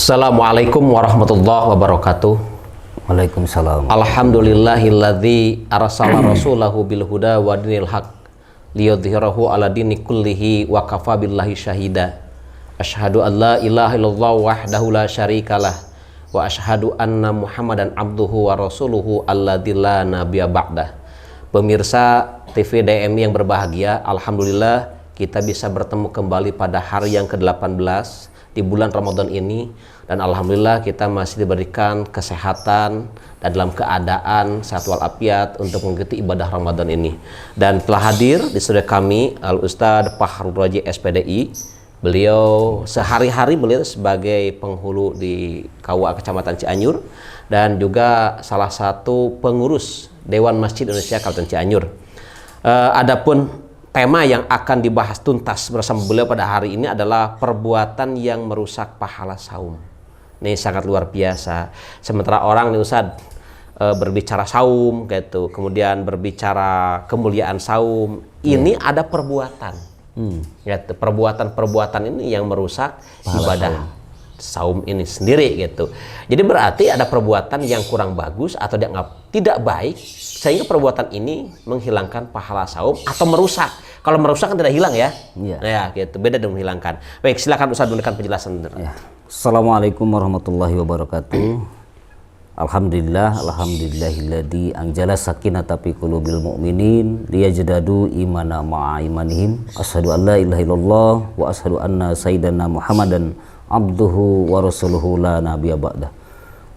Assalamualaikum warahmatullahi wabarakatuh. Waalaikumsalam. Alhamdulillahilladzi arsala rasulahu bil huda wa dinil haq liyudhhirahu ala dini kullihi wa kafa billahi syahida. Asyhadu an la ilaha illallah wahdahu la syarikalah wa asyhadu anna Muhammadan abduhu wa rasuluhu alladzi la nabiyya ba'dah. Pemirsa TV DMI yang berbahagia, alhamdulillah kita bisa bertemu kembali pada hari yang ke-18 di bulan Ramadan ini, dan alhamdulillah kita masih diberikan kesehatan dan dalam keadaan sehat walafiat untuk mengikuti ibadah Ramadan ini. Dan telah hadir di studio kami Al Ustadz Fakhrul Razi SPDI. Beliau sehari-hari beliau sebagai penghulu di KUA Kecamatan Cianjur dan juga salah satu pengurus Dewan Masjid Indonesia Kabupaten Cianjur. Adapun tema yang akan dibahas tuntas bersama beliau pada hari ini adalah perbuatan yang merusak pahala saum. Ini sangat luar biasa. Sementara orang nih Ustadz berbicara saum gitu, kemudian berbicara kemuliaan saum, ini ada perbuatan. Gitu. Perbuatan-perbuatan ini yang merusak pahala ibadah saum ini sendiri gitu. Jadi berarti ada perbuatan yang kurang bagus atau dianggap tidak baik, sehingga perbuatan ini menghilangkan pahala saum atau merusak. Kalau merusak kan tidak hilang ya. Iya. Ya gitu, beda dengan menghilangkan. Baik, silakan Ustaz memberikan penjelasan. Ya. Assalamualaikum warahmatullahi wabarakatuh. Alhamdulillahilladzi anzala sakinata fi qulubil mu'minin liyajdadu imana ma'a imanihim. Asyhadu an la ilaha illallah wa asyhadu anna sayyidana Muhammadan abduhu wa rasuluhu la nabiyya ba'dah.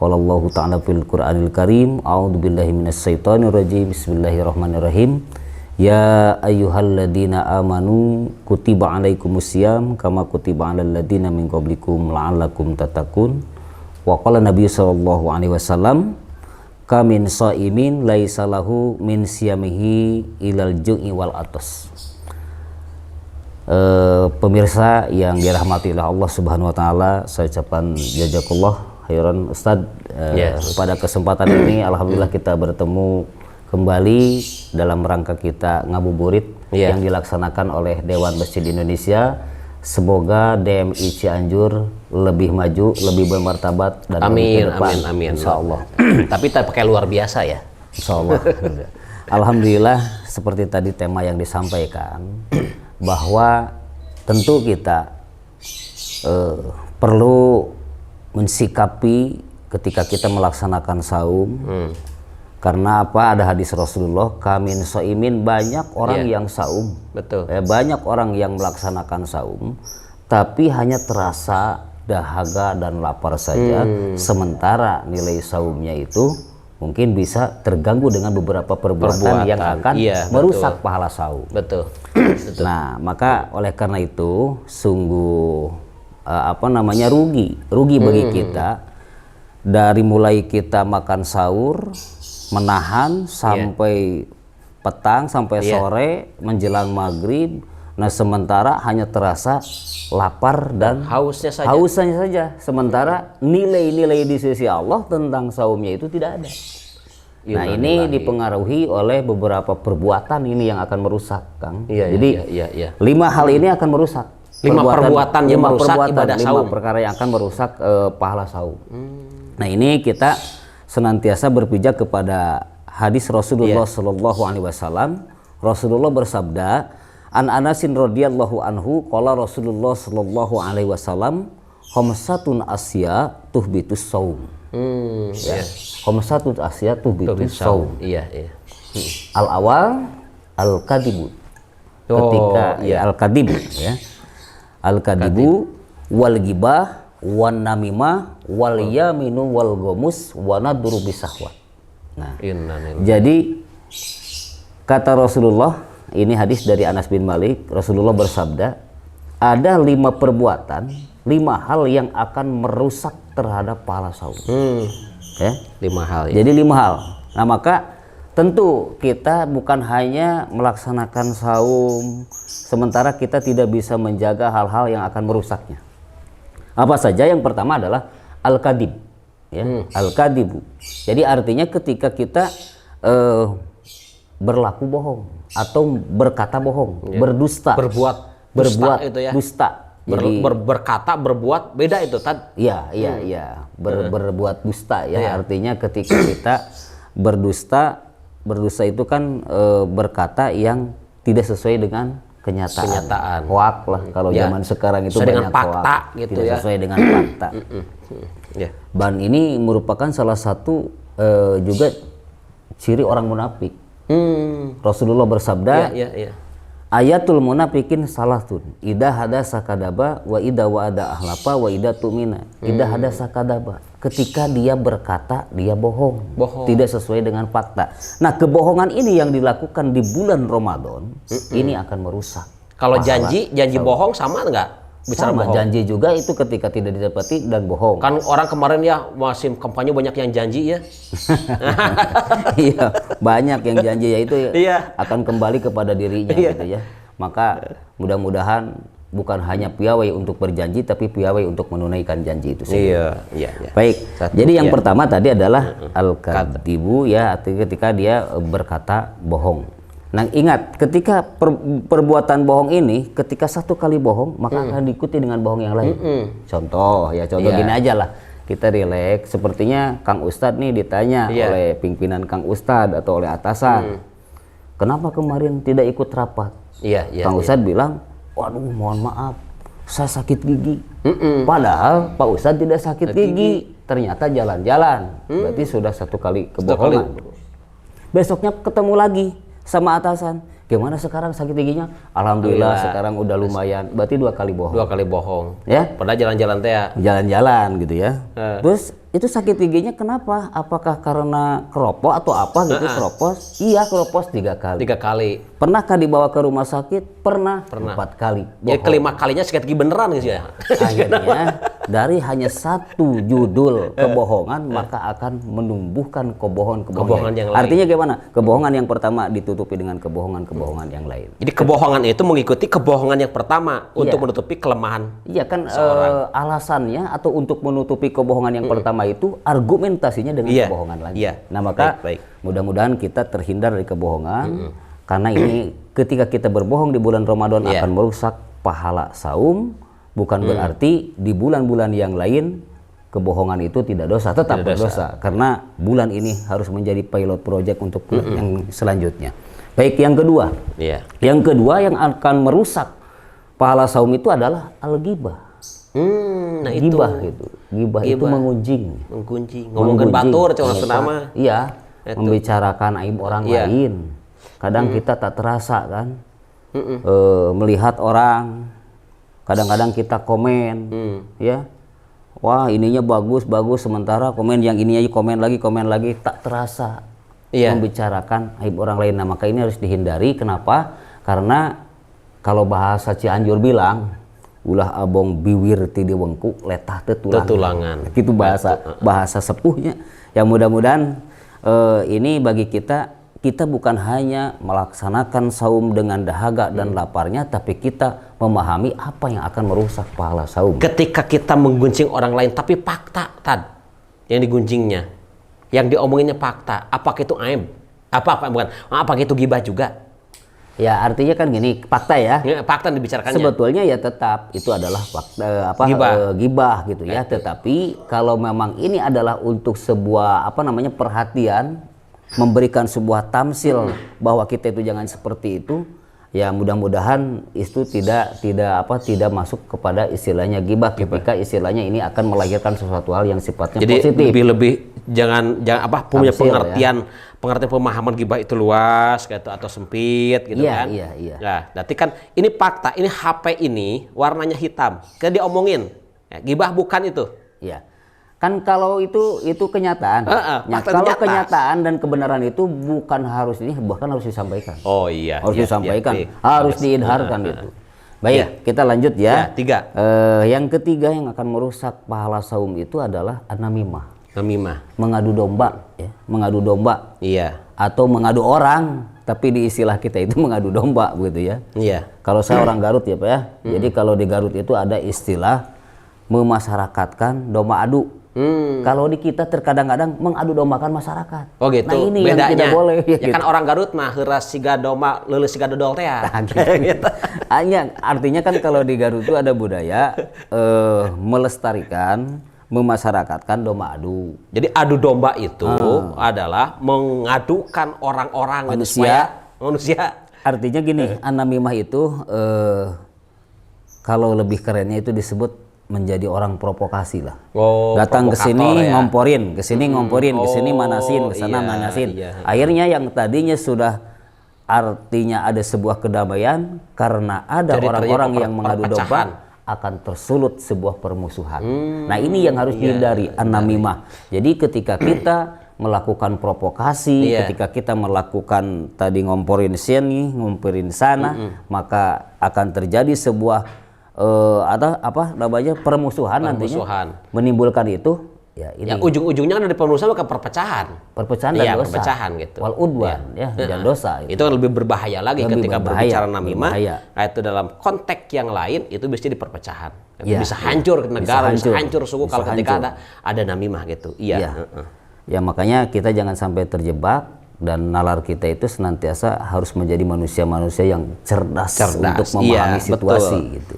Qala Allah ta'ala fil Qur'anil Karim, a'udzu billahi minasyaitonir rajim. Bismillahirrahmanirrahim. Ya ayyuhalladzina amanu kutiba alaikumusiyam kama kutiba alal ladzina min qablikum la'allakum tattaqun. Wa qala Nabi sallallahu alaihi wasallam, kamin shaimin laisa lahu min siyamihi ilal ju'i wal atas. Pemirsa yang dirahmati oleh Allah Subhanahu wa taala, saya ucapkan jazakallah khairan Ustadz. Pada kesempatan ini alhamdulillah kita bertemu kembali dalam rangka kita ngabuburit yang dilaksanakan oleh Dewan Masjid Indonesia. Semoga DMI Cianjur lebih maju, lebih bermartabat dan amin, ke depan. Amin. Insyaallah. Tapi tak pakai luar biasa ya. Insyaallah. Alhamdulillah, seperti tadi tema yang disampaikan bahwa tentu kita perlu mensikapi ketika kita melaksanakan saum. Karena apa? Ada hadis Rasulullah, kamin soimin, banyak orang yang saum. Betul. Banyak orang yang melaksanakan saum, tapi hanya terasa dahaga dan lapar saja. Sementara nilai saumnya itu mungkin bisa terganggu dengan beberapa perbuatan yang akan merusak pahala saum. Betul. Nah, maka oleh karena itu sungguh rugi bagi kita, dari mulai kita makan sahur, menahan sampai petang, sampai sore menjelang maghrib. Nah, sementara hanya terasa lapar dan hausnya saja. Sementara nilai-nilai di sisi Allah tentang saumnya itu tidak ada. Nah, ini dipengaruhi oleh beberapa perbuatan ini yang akan merusak, Kang. Jadi 5 hal ini akan merusak. 5 perbuatan yang merusak ibadah saum. 5 perkara yang akan merusak pahala saum. Nah, ini kita senantiasa berpijak kepada hadis Rasulullah Sallallahu Alaihi Wasallam. Rasulullah bersabda, an Anasin radhiyallahu anhu, qala Rasulullah Sallallahu Alaihi Wasallam, khamsatun asya tuhbitus saum. Khamsatun asya tuhbitus saum. Al awal al kadibu. Ketika al-kadib al-kadibu wal gibah wan namimah wal yaminu wal gomus wa nadru bisahwat. Nah, jadi kata Rasulullah, ini hadis dari Anas bin Malik, Rasulullah bersabda, ada 5 perbuatan, 5 hal yang akan merusak terhadap pahala saum. 5 hal ya. Jadi 5 hal. Nah, maka tentu kita bukan hanya melaksanakan saum sementara kita tidak bisa menjaga hal-hal yang akan merusaknya. Apa saja? Yang pertama adalah al-kadib, al-kadibu. Jadi artinya ketika kita berlaku bohong atau berkata bohong, berdusta, berbuat itu ya. dusta. Berkata, berbuat beda itu Tad. Iya. Berbuat dusta ya. Artinya ketika kita berdusta itu kan berkata yang tidak sesuai dengan kenyataan. Hoak lah kalau zaman sekarang itu sesuai banyak dengan fakta hoak, gitu tidak ya. sesuai dengan fakta. Dan ini merupakan salah satu juga ciri orang munafik. Rasulullah bersabda, ayatul munafikin salatun, idza hadasa kadaba wa idza wa'ada ahlafa wa idza tumina. Idza hadasa kadaba, ketika dia berkata dia bohong, tidak sesuai dengan fakta. Nah, kebohongan ini yang dilakukan di bulan Ramadan ini akan merusak. Kalau janji bohong sama enggak? Bisa Sama, bohong. janji juga itu ketika tidak didapati dan bohong. Kan orang kemarin ya musim kampanye banyak yang janji ya. Iya, banyak yang janji ya itu akan kembali kepada dirinya gitu ya. Maka mudah-mudahan bukan hanya piawai untuk berjanji tapi piawai untuk menunaikan janji itu sendiri. Iya. Baik. Jadi yang pertama tadi adalah al-kadzibu ya, ketika dia berkata bohong. Nah, ingat, ketika perbuatan bohong ini, ketika satu kali bohong, maka akan diikuti dengan bohong yang lain. Contoh gini aja lah. Kita rileks, sepertinya Kang Ustadz nih ditanya oleh pimpinan Kang Ustadz atau oleh atasan, kenapa kemarin tidak ikut rapat? Kang Ustadz bilang, waduh mohon maaf, saya sakit gigi. Padahal Pak Ustadz tidak sakit gigi, ternyata jalan-jalan. Berarti sudah satu kali kebohongan. Besoknya ketemu lagi sama atasan, gimana sekarang sakit giginya? Alhamdulillah sekarang udah lumayan. Berarti 2 kali bohong. 2 kali bohong. Ya. Padahal jalan-jalan teh ya. Jalan-jalan gitu ya. Terus itu sakit giginya kenapa? Apakah karena keropos atau apa gitu? Keropos? Iya, keropos 3 kali. 3 kali. Pernahkah dibawa ke rumah sakit? Pernah. 4 kali. Ya kelima kalinya sakit gigi beneran gitu ya. Akhirnya dari hanya satu judul kebohongan maka akan menumbuhkan kebohongan yang lain. Artinya gimana? Kebohongan yang pertama ditutupi dengan kebohongan yang lain. Jadi kebohongan itu mengikuti kebohongan yang pertama untuk menutupi kelemahan. Iya kan, alasannya atau untuk menutupi kebohongan yang pertama itu argumentasinya dengan kebohongan lagi. Nah, maka mudah-mudahan kita terhindar dari kebohongan karena ini ketika kita berbohong di bulan Ramadan akan merusak pahala saum. Bukan berarti di bulan-bulan yang lain kebohongan itu tidak dosa, tetap berdosa karena bulan ini harus menjadi pilot project untuk bulan yang selanjutnya. Baik, yang kedua. Yang kedua yang akan merusak pahala saum itu adalah al-ghibah. Nah Gibah itu. Gibah itu mengunjing. Ngomongin batur cuma nama. Iya, membicarakan aib orang lain. Kadang kita tak terasa kan. Melihat orang, kadang-kadang kita komen, ya, wah ininya bagus, sementara komen yang ininya komen lagi, tak terasa membicarakan aib orang lain. Nah, maka ini harus dihindari. Kenapa? Karena kalau bahasa Cianjur bilang, ulah abong biwir ti diwengku letah tetulangan. Itu bahasa sepuhnya. Yang mudah-mudahan ini bagi kita bukan hanya melaksanakan saum dengan dahaga dan laparnya, tapi kita memahami apa yang akan merusak pahala saum. Ketika kita menggunjing orang lain, tapi fakta yang digunjingnya, yang diomonginnya fakta, apakah itu aib? Apakah itu gibah juga? Ya, artinya kan gini, fakta ya. Fakta dibicarakannya. Sebetulnya ya tetap itu adalah fakta, gibah gitu ya. Tetapi kalau memang ini adalah untuk sebuah perhatian, memberikan sebuah tamsil bahwa kita itu jangan seperti itu, ya mudah-mudahan itu tidak masuk kepada istilahnya gibah. Ketika istilahnya ini akan melahirkan sesuatu hal yang sifatnya positif. Jadi lebih jangan punya pengertian pemahaman gibah itu luas gitu atau sempit gitu kan. Iya. Nah, berarti kan ini fakta, ini HP ini warnanya hitam. Kita diomongin. Ya, gibah bukan itu. Iya. Kan kalau itu kenyataan. Kalau kenyataan dan kebenaran itu bukan bahkan harus disampaikan. Oh iya. Harus disampaikan, harus diidharkan itu. Baik, kita lanjut ya. 3. Yang ketiga yang akan merusak pahala saum itu adalah an-namimah. Mengadu domba. Iya. Atau mengadu orang, tapi di istilah kita itu mengadu domba begitu ya. Iya. Kalau saya orang Garut ya Pak ya. Jadi kalau di Garut itu ada istilah memasyarakatkan domba adu. Kalau di kita terkadang-kadang mengadu dombakan masyarakat. Oh gitu. Nah ini bedanya. yang tidak boleh. Ya gitu. kan orang Garut mah heuras siga doma, leuleus siga dodol teh ya. Nah, gitu. Artinya kan kalau di Garut itu ada budaya melestarikan, memasyarakatkan domba adu. Jadi adu domba itu adalah mengadukan orang-orang gitu, supaya manusia. Artinya gini, an-namimah itu kalau lebih kerennya itu disebut menjadi orang provokasi lah. Oh, datang ke sini ya. ngomporin, ke sini ngomporin, ke sini manasin, ke sana manasin. Iya. Akhirnya yang tadinya sudah artinya ada sebuah kedamaian, karena ada Jadi orang-orang yang mengadu perpecahan. domba akan tersulut sebuah permusuhan. Nah ini yang harus dihindari, an-namimah. Jadi ketika kita melakukan provokasi, ketika kita melakukan tadi ngomporin sini, ngomporin sana, maka akan terjadi sebuah permusuhan nantinya, menimbulkan itu ya ini. Ya ujung-ujungnya kan ada permusuhan ke perpecahan. Perpecahan dan dosa. Perpecahan gitu. Wal udwan dan dosa. Itu lebih berbahaya lagi ketika berbicara namimah. Nah, itu dalam konteks yang lain itu bisa di perpecahan. Bisa hancur negara, bisa hancur suku kalau ketika ada namimah gitu. Iya. Ya makanya kita jangan sampai terjebak, dan nalar kita itu senantiasa harus menjadi manusia-manusia yang cerdas untuk memahami situasi gitu.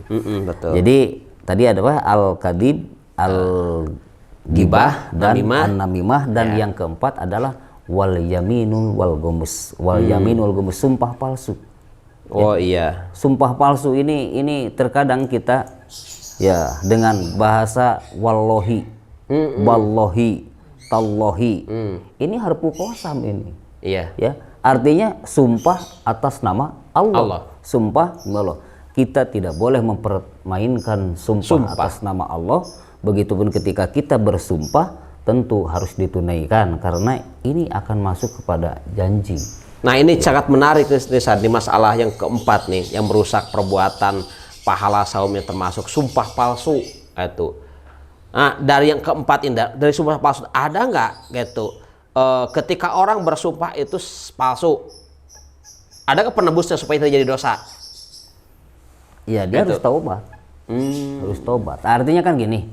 Betul. Jadi tadi ada apa? Al-kadib, al-gibah, dan an-namimah, dan yang keempat adalah wal yaminul wal gomus. Wal yaminul gomus, sumpah palsu. Oh iya. Sumpah palsu ini terkadang kita ya dengan bahasa wallahi, wallahi, tallahi. Ini harfu qasam ini. Iya. Ya, artinya sumpah atas nama Allah. Sumpah Allah. Kita tidak boleh mempermainkan sumpah atas nama Allah. Begitupun ketika kita bersumpah tentu harus ditunaikan, karena ini akan masuk kepada janji. Nah ini sangat menarik nih, di masalah yang keempat nih, yang merusak perbuatan pahala saumnya termasuk sumpah palsu itu. Nah dari yang keempat ini, dari sumpah palsu ada nggak gitu? Ketika orang bersumpah itu palsu, adakah penebusnya supaya tidak jadi dosa? Iya, dia harus taubat. Harus taubat. Artinya kan gini,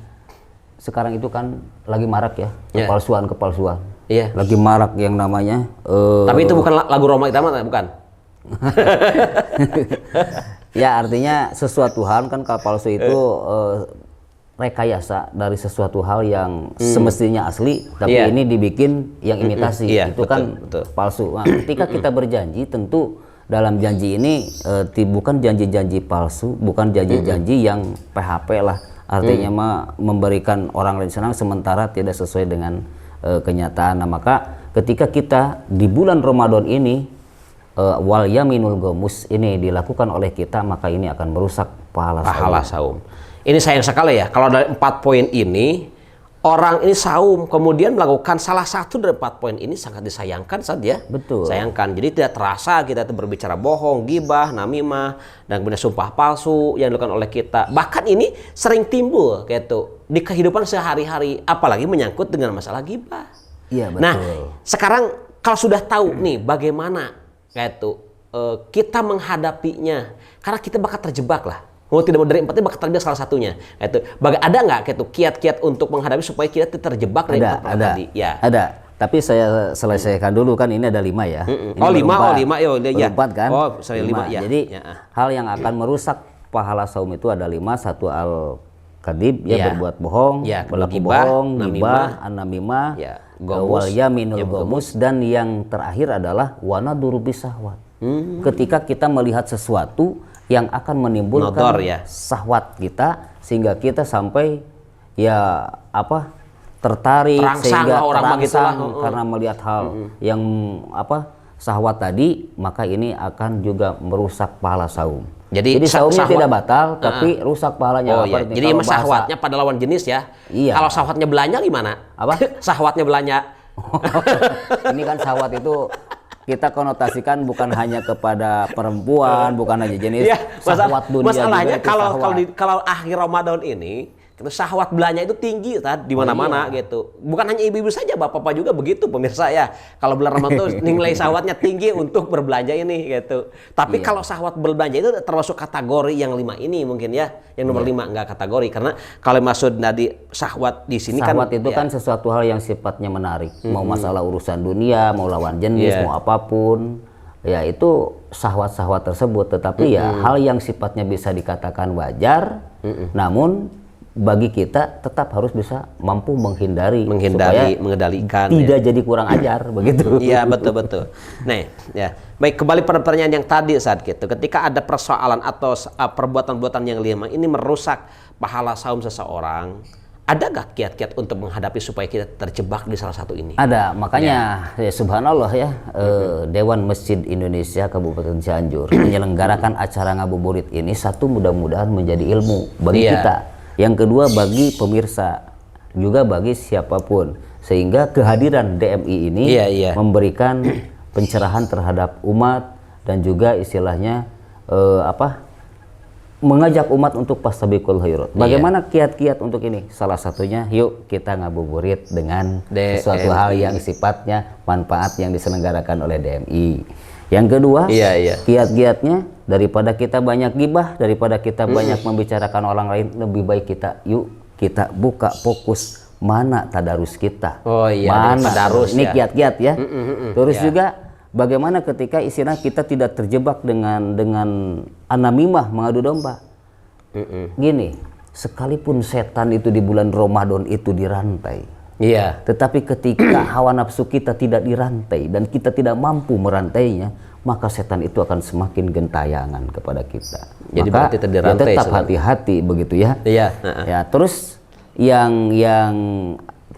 sekarang itu kan lagi marak ya, kepalsuan. Iya. Lagi marak yang namanya. Tapi itu bukan lagu Roma Irama, bukan? Ya artinya sesuatu hal kan kalau palsu itu rekayasa dari sesuatu hal yang semestinya asli, tapi ini dibikin yang imitasi. Itu kan palsu. Nah, ketika kita berjanji, tentu dalam janji ini bukan janji-janji palsu, bukan janji-janji yang PHP lah. Artinya memberikan orang lain senang sementara tidak sesuai dengan kenyataan. Nah, maka ketika kita di bulan Ramadan ini wal yaminul gomus ini dilakukan oleh kita, maka ini akan merusak pahala saum. Ini sayang sekali ya, kalau dari 4 poin ini, orang ini saum, kemudian melakukan salah satu dari 4 poin ini sangat disayangkan saja. Betul. Sayangkan, jadi tidak terasa kita itu berbicara bohong, gibah, namimah, dan kemudian sumpah palsu yang dilakukan oleh kita. Bahkan ini sering timbul gitu di kehidupan sehari-hari, apalagi menyangkut dengan masalah gibah. Iya betul. Nah, sekarang kalau sudah tahu nih bagaimana gitu, kita menghadapinya, karena kita bakal terjebak lah. Mau tidak mau dari 4 ini bakal terjebak salah satunya. Itu ada nggak gitu kiat-kiat untuk menghadapi supaya kita terjebak dari 4 tadi? Ya. Ada. Tapi saya selesaikan dulu kan, ini ada 5 ya. Ini 5 ya. 4 kan? Oh, sorry 5 ya. Jadi hal yang akan merusak pahala saum itu ada 5. Satu al-kadib berbuat bohong, berlaku bohong, gibah, an-namimah, wal yaminul gomus, dan yang terakhir adalah wanaduru bisahwat. Ketika kita melihat sesuatu yang akan menimbulkan syahwat kita, sehingga kita sampai tertarik, sehingga terangsang karena melihat hal yang syahwat tadi, maka ini akan juga merusak pahala saum. Jadi saumnya tidak batal, tapi rusak pahalanya. Jadi syahwatnya pada lawan jenis ya. Iya. Kalau syahwatnya belanja gimana? Syahwatnya belanja. Ini kan syahwat itu kita konotasikan bukan hanya kepada perempuan, bukan hanya jenis syahwat dunia. Masalahnya kalau akhir Ramadan ini Syahwat belanja itu tinggi Ustaz, di mana-mana gitu. Bukan hanya ibu-ibu saja, bapak-bapak juga begitu pemirsa ya. Kalau bulan Ramadan nilai syahwatnya tinggi untuk berbelanja ini gitu. Tapi kalau syahwat berbelanja itu termasuk kategori yang 5 ini mungkin ya. Yang nomor 5 enggak kategori, karena kalau maksud tadi syahwat di sini syahwat itu kan sesuatu hal yang sifatnya menarik. Mau masalah urusan dunia, mau lawan jenis, mau apapun. Ya itu syahwat-syahwat tersebut, tetapi ya hal yang sifatnya bisa dikatakan wajar, namun bagi kita tetap harus bisa mampu menghindari supaya mengendalikan tidak jadi kurang ajar begitu. Iya, betul. Nah, ya. Baik, kembali pada pertanyaan yang tadi saat gitu. Ketika ada persoalan atau perbuatan-perbuatan yang 5 ini merusak pahala saum seseorang, ada gak kiat-kiat untuk menghadapi supaya kita terjebak di salah satu ini? Ada, makanya ya subhanallah ya, Dewan Masjid Indonesia Kabupaten Cianjur menyelenggarakan acara ngabuburit ini, satu mudah-mudahan menjadi ilmu bagi kita. Yang kedua bagi pemirsa, juga bagi siapapun, sehingga kehadiran DMI ini memberikan pencerahan terhadap umat dan juga istilahnya mengajak umat untuk fastabiqul khairat. Bagaimana kiat-kiat untuk ini? Salah satunya, yuk kita ngabuburit dengan sesuatu hal yang sifatnya manfaat yang diselenggarakan oleh DMI. Yang kedua, kiat-kiatnya, daripada kita banyak gibah, daripada kita banyak membicarakan orang lain, lebih baik kita buka fokus mana tadarus kita. Mana tadarus ini kiat-kiat ya. Terus juga bagaimana ketika istilah kita tidak terjebak dengan anamimah, mengadu domba. Gini, sekalipun setan itu di bulan Ramadan itu dirantai. Tetapi ketika hawa nafsu kita tidak dirantai dan kita tidak mampu merantainya, maka setan itu akan semakin gentayangan kepada kita. Jadi maka berarti dirantai, tetap hati-hati begitu ya. Ya, terus yang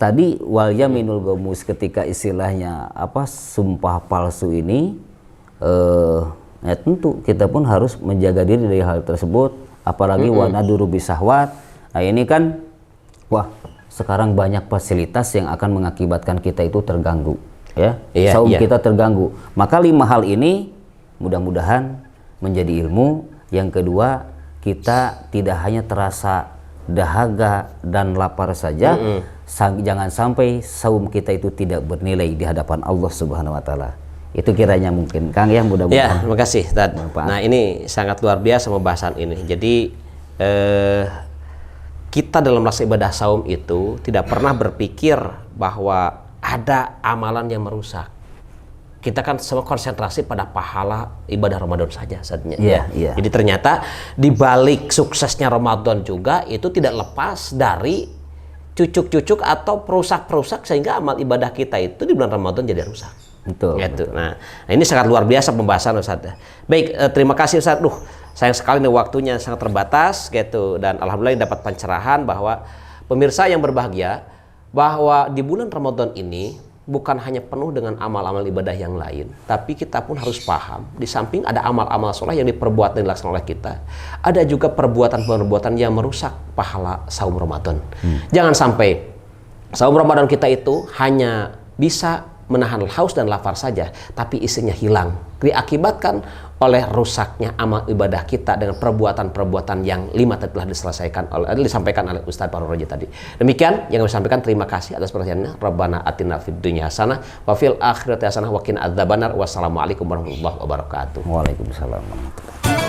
tadi wal yaminul gomus, ketika istilahnya sumpah palsu ini, ya tentu kita pun harus menjaga diri dari hal tersebut, apalagi wanaduru bisahwat. Nah ini kan sekarang banyak fasilitas yang akan mengakibatkan kita itu terganggu ya, saum kita terganggu. Maka 5 hal ini mudah-mudahan menjadi ilmu. Yang kedua, kita tidak hanya terasa dahaga dan lapar saja, jangan sampai saum kita itu tidak bernilai di hadapan Allah Subhanahu wa taala. Itu kiranya mungkin Kang ya, mudah-mudahan. Terima kasih Ustaz. Nah, ini sangat luar biasa pembahasan ini. Jadi kita dalam melaksanakan ibadah saum itu tidak pernah berpikir bahwa ada amalan yang merusak. Kita kan semua konsentrasi pada pahala ibadah Ramadan saja saatnya. Jadi ternyata di balik suksesnya Ramadan juga itu tidak lepas dari cucuk-cucuk atau perusak-perusak sehingga amal ibadah kita itu di bulan Ramadan jadi rusak. Betul. Nah, ini sangat luar biasa pembahasan Ustaz. Baik, terima kasih Ustaz. Sayang sekali nih waktunya sangat terbatas gitu, dan alhamdulillah dapat pencerahan bahwa pemirsa yang berbahagia bahwa di bulan Ramadan ini bukan hanya penuh dengan amal-amal ibadah yang lain, tapi kita pun harus paham di samping ada amal-amal soleh yang diperbuat dan dilaksanakan oleh kita, ada juga perbuatan-perbuatan yang merusak pahala saum Ramadan. Jangan sampai saum Ramadan kita itu hanya bisa menahan haus dan lapar saja, tapi isinya hilang, diakibatkan oleh rusaknya amal ibadah kita dengan perbuatan-perbuatan yang 5 telah disampaikan oleh Ustaz Paroji tadi. Demikian yang kami sampaikan. Terima kasih atas perhatiannya. Rabbana atina fid dunya hasanah wa fil akhirati hasanah wa qina adzabannar. Wassalamualaikum warahmatullahi wabarakatuh. Waalaikumsalam warahmatullahi wabarakatuh.